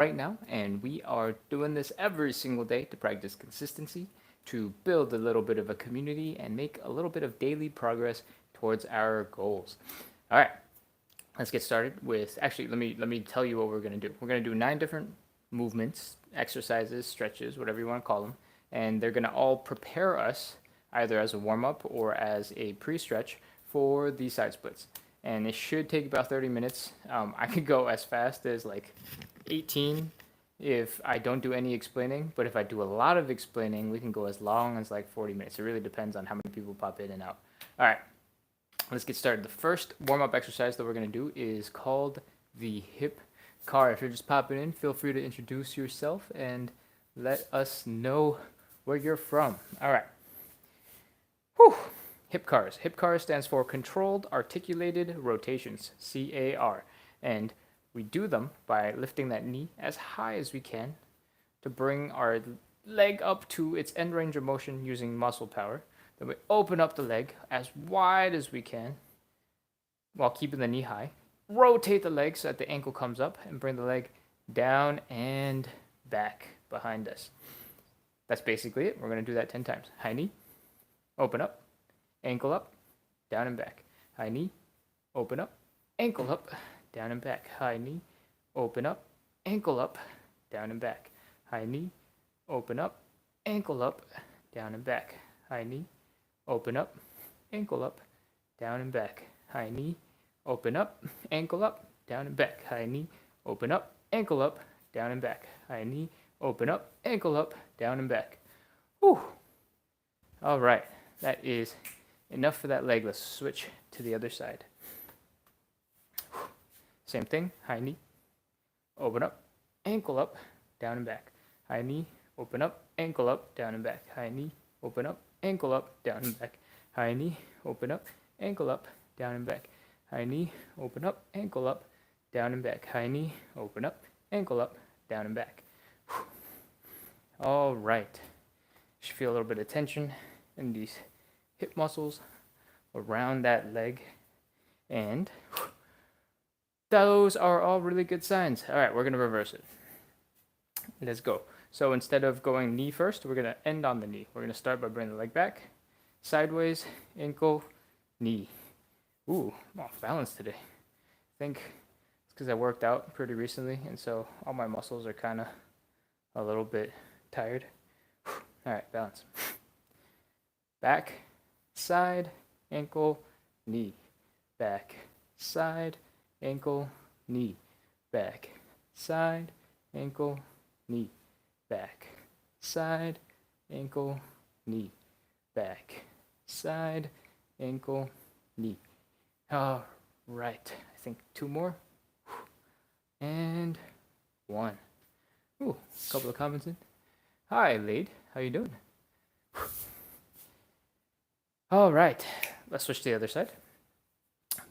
right now, and we are doing this every single day to practice consistency, to build a little bit of a community, and make a little bit of daily progress towards our goals. All right, let's get started with. Actually, let me tell you what we're gonna do. We're gonna do 9 different movements, exercises, stretches, whatever you want to call them, and they're gonna all prepare us either as a warm up or as a pre-stretch for the side splits. And it should take about 30 minutes. I could go as fast as like 18 if I don't do any explaining, but if I do a lot of explaining, we can go as long as like 40 minutes. It really depends on how many people pop in and out. All right, let's get started. The first warm-up exercise that we're going to do is called the hip car. If you're just popping in, feel free to introduce yourself and let us know where you're from. All right. Whew. Hip cars. Hip cars stands for Controlled Articulated Rotations, CAR. And we do them by lifting that knee as high as we can to bring our leg up to its end range of motion using muscle power. Then we open up the leg as wide as we can while keeping the knee high. Rotate the leg so that the ankle comes up and bring the leg down and back behind us. That's basically it. We're going to do that 10 times. High knee, open up, ankle up, down and back. High knee, open up, ankle up, down and back. High knee, open up, ankle up, down and back. High knee, open up, ankle up, down and back. High knee, open up, ankle up, down and back. High knee, open up, ankle up, down and back. High knee, open up, ankle up, down and back. High knee, open up, ankle up, down and back. Whew. All right, that is enough for that leg. Let's switch to the other side. Same thing, high knee, open up, ankle up, down and back. High knee, open up, ankle up, down and back. High knee, open up, ankle up, down and back. High knee, open up, ankle up, down and back. High knee, open up, ankle up, down and back. High knee, open up, ankle up, down and back. All right. You should feel a little bit of tension in these hip muscles around that leg. And those are all really good signs. All right, we're going to reverse it. Let's go. So instead of going knee first, we're going to end on the knee. We're going to start by bringing the leg back, sideways, ankle, knee. Ooh, I'm off balance today. I think it's because I worked out pretty recently, and so all my muscles are kind of a little bit tired. All right, balance. Back, side, ankle, knee. Back, side, ankle, knee. Back, side, ankle, knee. Back, side, ankle, knee. Back, side, ankle, knee. All right, I think 2 more. And 1. Ooh, a couple of comments in. Hi, Lade. How you doing? All right, let's switch to the other side.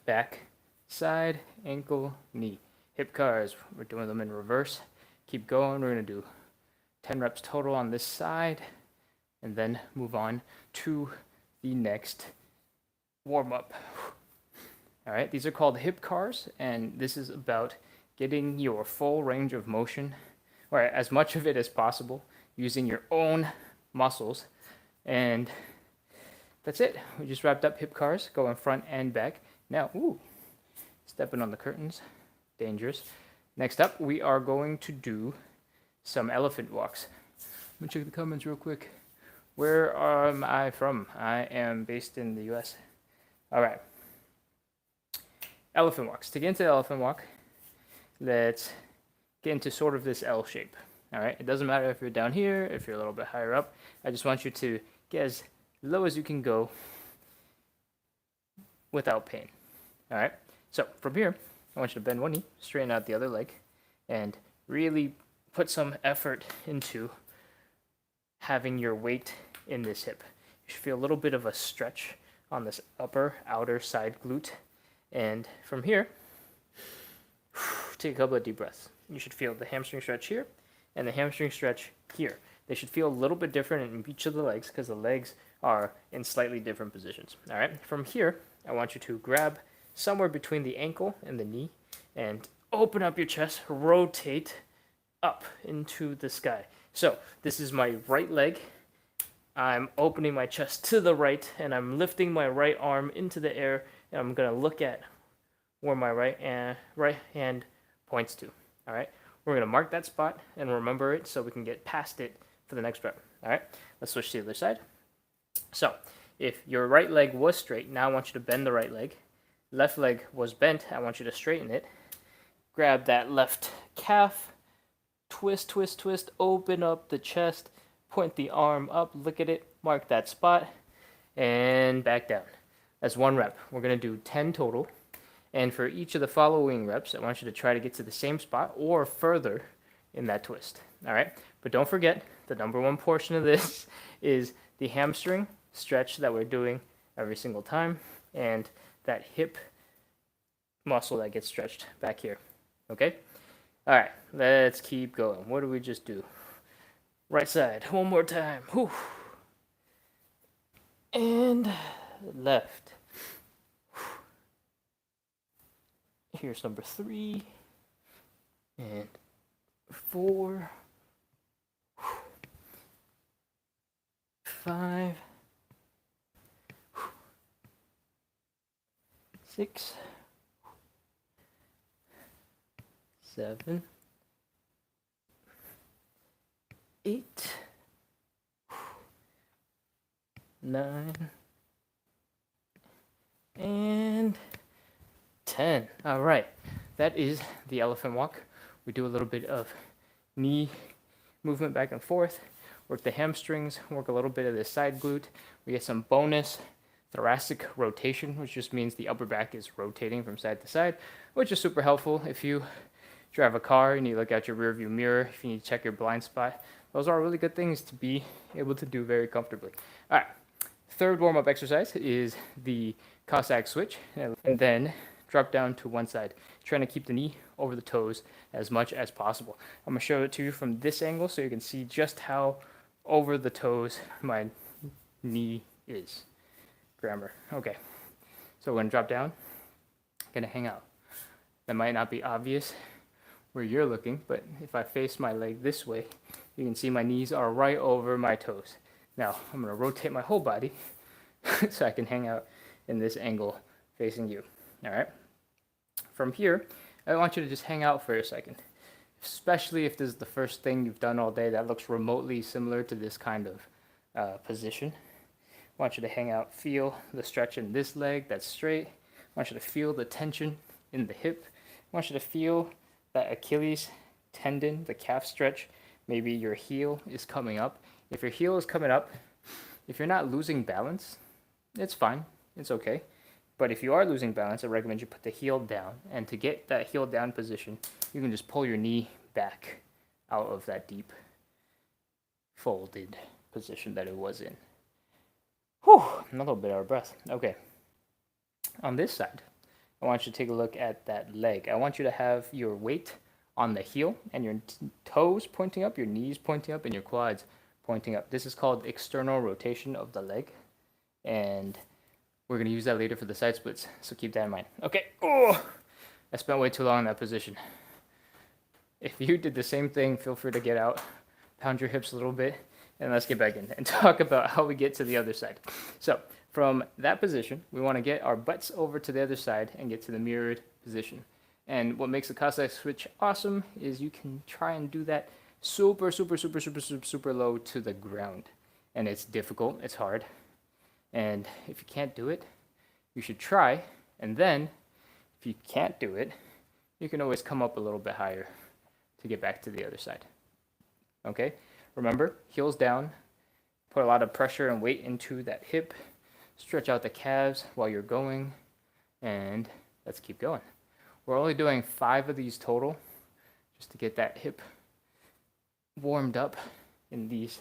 Back, side, ankle, knee. Hip cars, we're doing them in reverse. Keep going. We're going to do 10 reps total on this side and then move on to the next warm-up. All right, these are called hip cars, and this is about getting your full range of motion, or as much of it as possible, using your own muscles. And that's it. We just wrapped up hip cars, going front and back. Now, ooh, stepping on the curtains, dangerous. Next up, we are going to do some elephant walks. Let me check the comments real quick. Where am I from? I am based in the US. All right. Elephant walks. To get into the elephant walk, let's get into sort of this L shape. All right. It doesn't matter if you're down here, if you're a little bit higher up. I just want you to get as low as you can go without pain. All right. So from here, I want you to bend one knee, straighten out the other leg, and really put some effort into having your weight in this hip. You should feel a little bit of a stretch on this upper outer side glute. And from here, take a couple of deep breaths. You should feel the hamstring stretch here and the hamstring stretch here. They should feel a little bit different in each of the legs because the legs are in slightly different positions. All right. From here, I want you to grab somewhere between the ankle and the knee and open up your chest, rotate up into the sky. So this is my right leg. I'm opening my chest to the right, and I'm lifting my right arm into the air, and I'm gonna look at where my right hand points to. All right, we're gonna mark that spot and remember it so we can get past it for the next rep. All right, let's switch to the other side. So if your right leg was straight, now I want you to bend the right leg. Left leg was bent, I want you to straighten it. Grab that left calf, twist, twist, twist, open up the chest, point the arm up, look at it, mark that spot, and back down. That's one rep. We're going to do 10 total. And for each of the following reps, I want you to try to get to the same spot or further in that twist. All right? But don't forget, the number one portion of this is the hamstring stretch that we're doing every single time and that hip muscle that gets stretched back here. Okay? All right, let's keep going. What did we just do? Right side, one more time. Whew. And left. Here's number 3 and 4, 5, 6, 7, 8, 9, and 10. All right, that is the elephant walk. We do a little bit of knee movement back and forth, work the hamstrings, work a little bit of the side glute. We get some bonus thoracic rotation, which just means the upper back is rotating from side to side, which is super helpful if you drive a car and you look out your rearview mirror, if you need to check your blind spot. Those are really good things to be able to do very comfortably. All right, third warm-up exercise is the Cossack switch, and then drop down to one side, trying to keep the knee over the toes as much as possible. I'm going to show it to you from this angle so you can see just how over the toes my knee is. Grammar. Okay, so we're going to drop down, going to hang out. That might not be obvious where you're looking, but if I face my leg this way, you can see my knees are right over my toes. Now, I'm going to rotate my whole body so I can hang out in this angle facing you. All right? From here, I want you to just hang out for a second, especially if this is the first thing you've done all day that looks remotely similar to this kind of position. I want you to hang out, feel the stretch in this leg that's straight. I want you to feel the tension in the hip. I want you to feel that Achilles tendon, the calf stretch. Maybe your heel is coming up. If your heel is coming up, if you're not losing balance, it's fine. It's okay. But if you are losing balance, I recommend you put the heel down. And to get that heel down position, you can just pull your knee back out of that deep folded position that it was in. Whew, a little bit out of breath. Okay. On this side, I want you to take a look at that leg. I want you to have your weight on the heel and your toes pointing up, your knees pointing up, and your quads pointing up. This is called external rotation of the leg. And we're going to use that later for the side splits, so keep that in mind. Okay. Oh, I spent way too long in that position. If you did the same thing, feel free to get out, pound your hips a little bit, and let's get back in and talk about how we get to the other side. So from that position, we want to get our butts over to the other side and get to the mirrored position. And what makes the Cossack switch awesome is you can try and do that super low to the ground. And it's difficult, it's hard. And if you can't do it, you should try. And then, if you can't do it, you can always come up a little bit higher to get back to the other side. Okay? Remember, heels down, put a lot of pressure and weight into that hip, stretch out the calves while you're going, and let's keep going. We're only doing 5 of these total, just to get that hip warmed up in these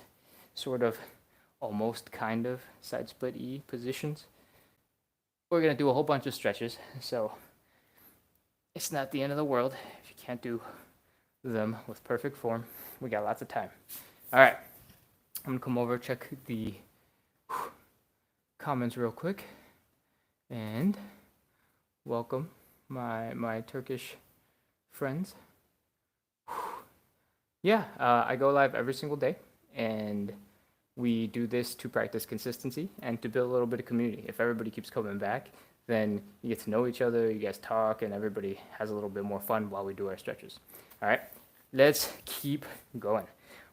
sort of almost kind of side split-y positions. We're going to do a whole bunch of stretches, so it's not the end of the world if you can't do them with perfect form. We got lots of time. All right, I'm going to come over, check the comments real quick, and welcome my Turkish friends. Yeah, I go live every single day, and we do this to practice consistency and to build a little bit of community. If everybody keeps coming back, then you get to know each other, you guys talk, and everybody has a little bit more fun while we do our stretches. All right, let's keep going.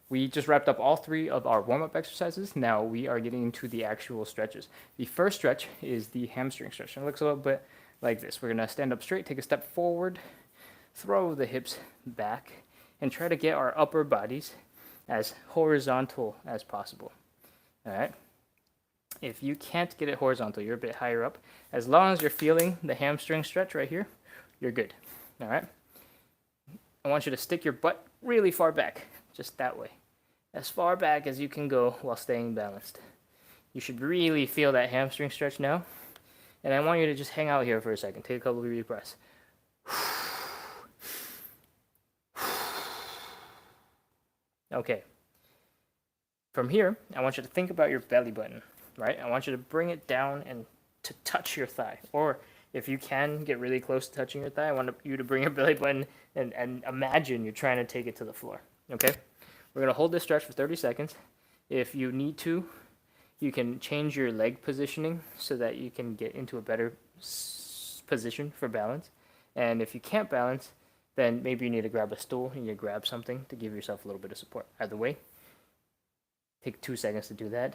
We just wrapped up all 3 of our warm-up exercises. Now we are getting into the actual stretches. The first stretch is the hamstring stretch, and it looks a little bit like this. We're gonna stand up straight, take a step forward, throw the hips back, and try to get our upper bodies as horizontal as possible. All right. If you can't get it horizontal, you're a bit higher up. As long as you're feeling the hamstring stretch right here, you're good. All right. I want you to stick your butt really far back, just that way. As far back as you can go while staying balanced. You should really feel that hamstring stretch now. And I want you to just hang out here for a second. Take a couple of deep breaths. Okay. From here, I want you to think about your belly button, right? I want you to bring it down and to touch your thigh. Or if you can get really close to touching your thigh, I want you to bring your belly button and imagine you're trying to take it to the floor, okay? We're going to hold this stretch for 30 seconds. If you need to, you can change your leg positioning so that you can get into a better position for balance. And if you can't balance, then maybe you need to grab a stool, you need to grab something to give yourself a little bit of support. Either way, take 2 seconds to do that.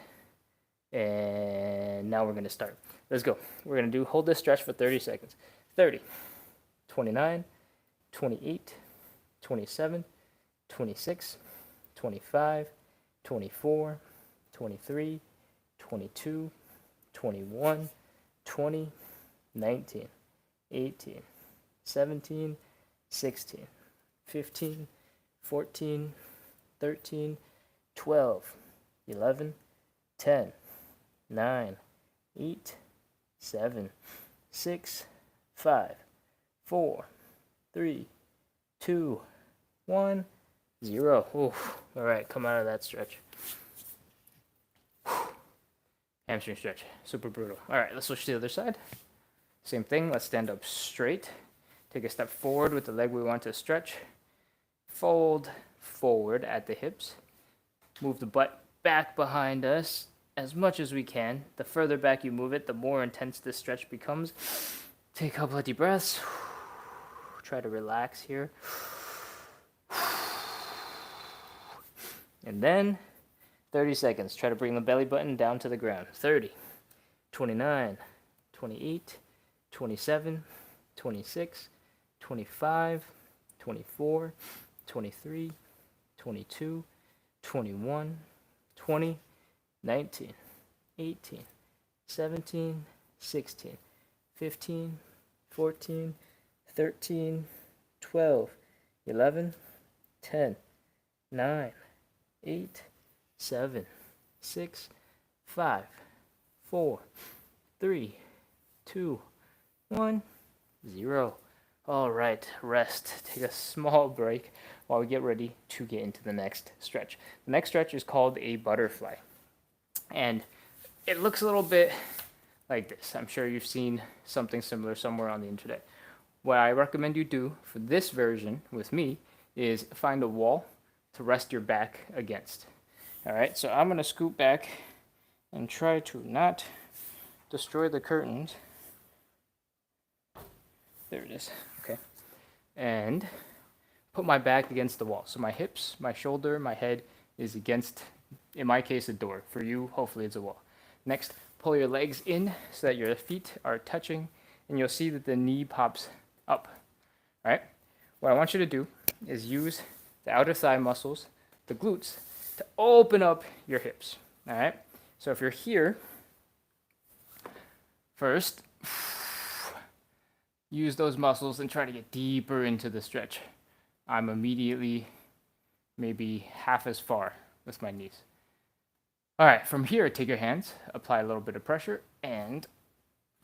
And now we're going to start. Let's go. We're going to hold this stretch for 30 seconds. 30, 29, 28, 27, 26, 25, 24, 23, 22, 21, 20, 19, 18, 17, 16, 15, 14, 13, 12, 11, 10, 9, 8, 7, 6, 5, 4, 3, 2, 1, 0. Oof. All right, come out of that stretch. Hamstring stretch, super brutal. All right, let's switch to the other side. Same thing, let's stand up straight. Take a step forward with the leg we want to stretch. Fold forward at the hips. Move the butt back behind us as much as we can. The further back you move it, the more intense this stretch becomes. Take a couple of deep breaths. Try to relax here. And then 30 seconds. Try to bring the belly button down to the ground. 30, 29, 28, 27, 26, 25, 24, 23, 22, 21, 20, 19, 18, 17, 16, 15, 14, 13, 12, 11, 10, 9, 8, 7, 6, 5, 4, 3, 2, 1, 0. All right, rest. Take a small break while we get ready to get into the next stretch. The next stretch is called a butterfly. And it looks a little bit like this. I'm sure you've seen something similar somewhere on the internet. What I recommend you do for this version with me is find a wall to rest your back against. All right, so I'm going to scoot back and try to not destroy the curtains. There it is. Okay. And put my back against the wall. So my hips, my shoulder, my head is against, in my case, a door. For you, hopefully it's a wall. Next, pull your legs in so that your feet are touching, and you'll see that the knee pops up. All right? What I want you to do is use the outer thigh muscles, the glutes, to open up your hips. All right? So if you're here, first, use those muscles and try to get deeper into the stretch. I'm immediately maybe half as far with my knees. All right, from here, take your hands, apply a little bit of pressure, and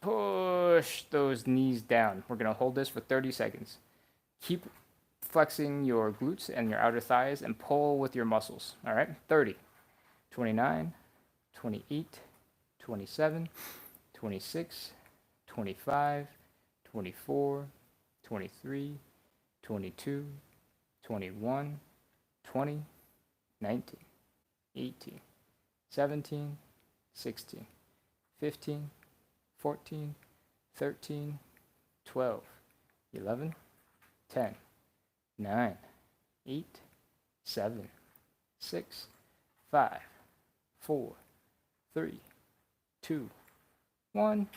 push those knees down. We're going to hold this for 30 seconds. Keep flexing your glutes and your outer thighs and pull with your muscles. All right, 30, 29, 28, 27, 26, 25, 24, 23, 22, 21, 20, 19, 18, 17, 16, 15, 14, 13, 12, 11, 10, 9, 8, 7, 6, 5, 4, 3, 2, 1,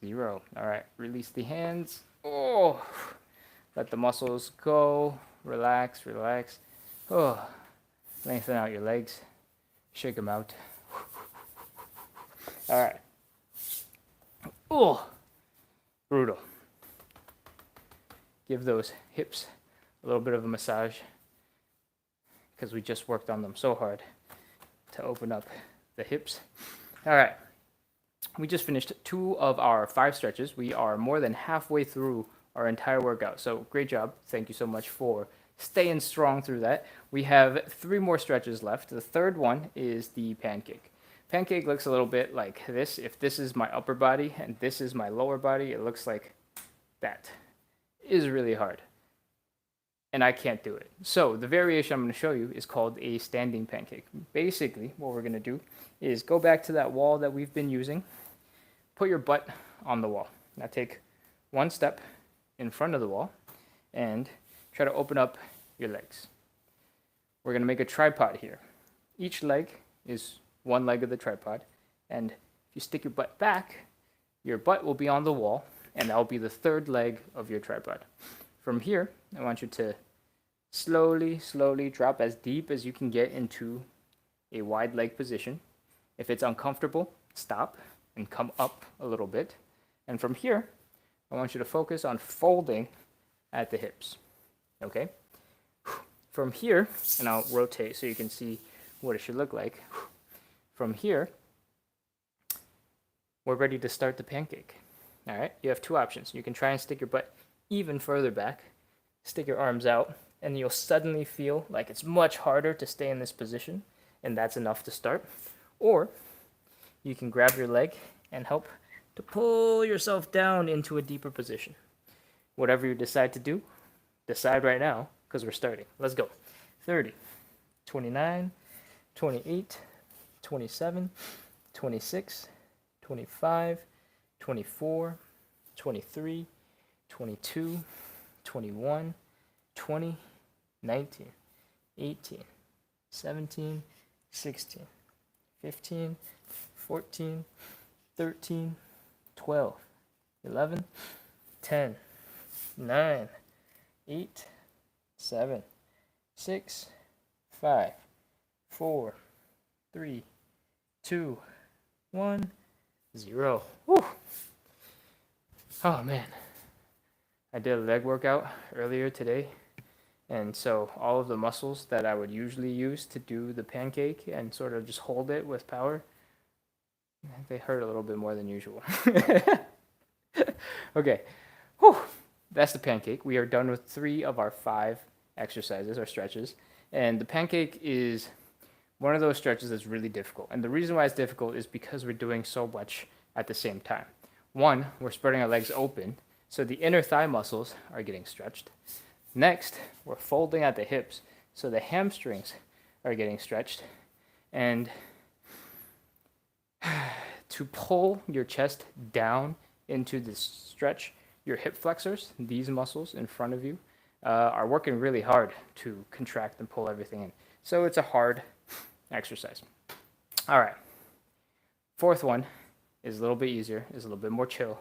0. All right, release the hands. Oh, let the muscles go. Relax, relax. Oh, lengthen out your legs. Shake them out. All right. Oh, brutal. Give those hips a little bit of a massage because we just worked on them so hard to open up the hips. All right. We just finished 2 of our 5 stretches. We are more than halfway through our entire workout. So great job. Thank you so much for staying strong through that. We have 3 more stretches left. The third one is the pancake. Pancake looks a little bit like this. If this is my upper body and this is my lower body, it looks like that. It is really hard. And I can't do it. So the variation I'm going to show you is called a standing pancake. Basically, what we're going to do is go back to that wall that we've been using. Put your butt on the wall. Now take one step in front of the wall and try to open up your legs. We're going to make a tripod here. Each leg is one leg of the tripod, and if you stick your butt back, your butt will be on the wall, and that will be the third leg of your tripod. From here, I want you to slowly drop as deep as you can get into a wide leg position. If it's uncomfortable, stop and come up a little bit. And from here, I want you to focus on folding at the hips. Okay? From here, and I'll rotate so you can see what it should look like. From here, we're ready to start the pancake. All right? You have 2 options. You can try and stick your butt even further back, stick your arms out, and you'll suddenly feel like it's much harder to stay in this position, and that's enough to start. Or you can grab your leg and help to pull yourself down into a deeper position. Whatever you decide to do, decide right now, because we're starting. Let's go. 30, 29, 28, 27, 26, 25, 24, 23, 22, 21, 20, 19, 18, 17, 16, 15, 14, 13, 12, 11, 10, 9, 8, 7, 6, 5, 4, 3, 2, 1, 0. Whew. Oh man. I did a leg workout earlier today, and so all of the muscles that I would usually use to do the pancake and sort of just hold it with power, they hurt a little bit more than usual. Okay, whew. That's the pancake. We are done with 3 of our 5 exercises or stretches, and the pancake is one of those stretches that's really difficult. And the reason why it's difficult is because we're doing so much at the same time. One, we're spreading our legs open, so the inner thigh muscles are getting stretched. Next, we're folding at the hips, so the hamstrings are getting stretched. And to pull your chest down into this stretch, your hip flexors, these muscles in front of you, are working really hard to contract and pull everything in. So it's a hard exercise. All right. 4th one is a little bit easier, is a little bit more chill.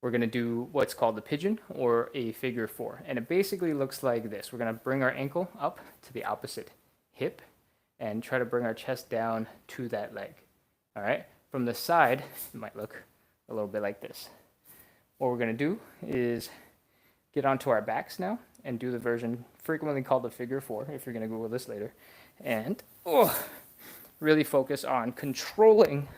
We're going to do what's called the pigeon or a figure 4. And it basically looks like this. We're going to bring our ankle up to the opposite hip and try to bring our chest down to that leg. All right. From the side, it might look a little bit like this. What we're going to do is get onto our backs now and do the version frequently called the figure 4, if you're going to Google this later. And really focus on controlling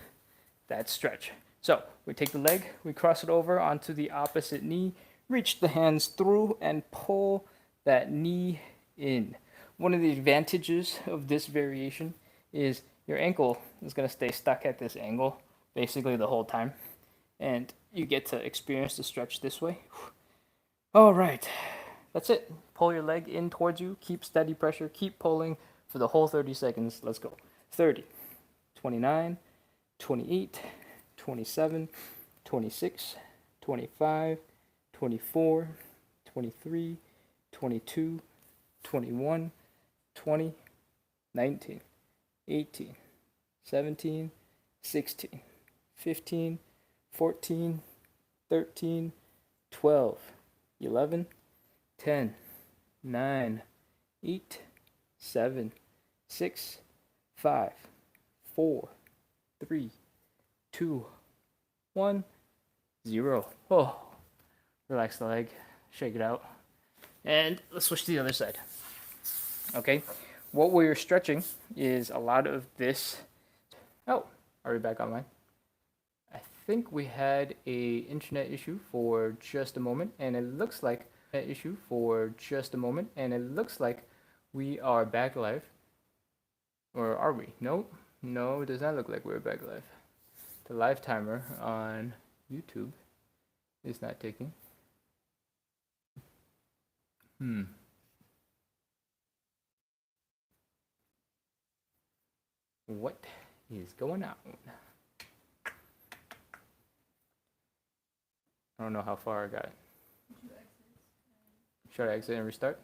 that stretch. So we take the leg, we cross it over onto the opposite knee, reach the hands through, and pull that knee in. One of the advantages of this variation is your ankle is going to stay stuck at this angle basically the whole time, and you get to experience the stretch this way. All right, That's it. Pull your leg in towards you. Keep steady pressure. Keep pulling for the whole 30 seconds. Let's go. 30, 29, 28, 27, 26, 25, 24, 23, 22, 21, 20, 19, 18, 17, 16, 15, 14, 13, 12, 11, 10, 9, 8, 7, 6, 5, 4, 3, 2, 1, 0. Oh, relax the leg, shake it out. And let's switch to the other side. Okay, what we're stretching is a lot of this. Oh, are we back online? I think we had a internet issue for just a moment, and it looks like we are back live. Or are we? Nope. No, it does not look like we're back live. The live timer on YouTube is not ticking. What is going on? I don't know how far I got. Should I exit and restart?